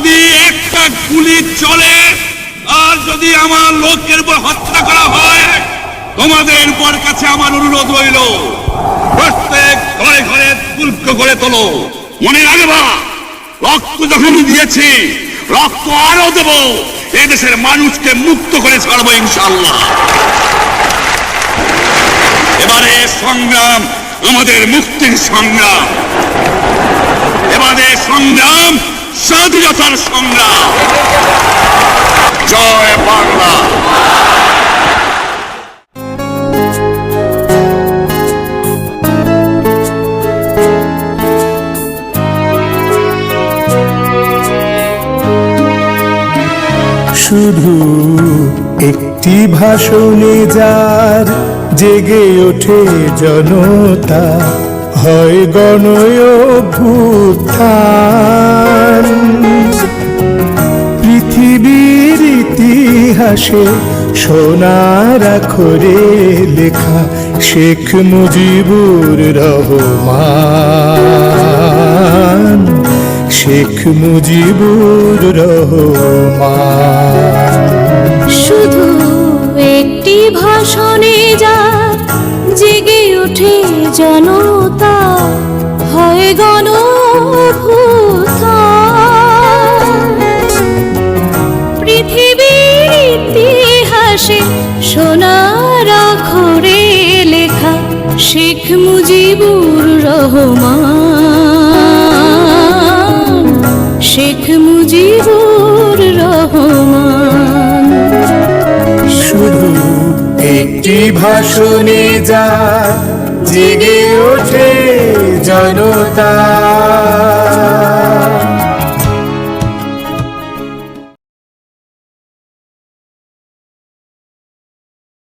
যদি একটা গুলি চলে আর যদি আমার লোকের উপর হত্যা করা হয়, তোমাদের উপর কাছে আমার অনুরোধ রইল, প্রত্যেক ঘরে ঘরে দুর্গ করে তোলো। মনে রাখবা, রক্ত যখন দিয়েছি, রক্ত আরো দেব। এই দেশের মানুষকে মুক্ত করে ছাড়বো ইনশাআল্লাহ। এবারে সংগ্রাম আমাদের মুক্তির সংগ্রাম, এবারে সংগ্রাম স্বাধীনতার সংগ্রাম। জয় বাংলা। শুধু একটি ভাষণে যার জেগে ওঠে জনতা, হয় গণ অভ্যুত্থান। পৃথিবীর ইতিহাসে সোনার আখরে লেখা শেখ মুজিবুর রহমান, শেখ মুজিবুর রহমান। শুধু একটি ভাষণে যার জেগে ওঠে জনতা, হয় গণ অভ্যুত্থান। পৃথিবীর ইতিহাসে সোনার আখরে লেখা শেখ মুজিবুর রহমান, শেখ মুজিবুর রহমান। শুধু একটি ভাষণে যার জেগে ওঠে জনতা,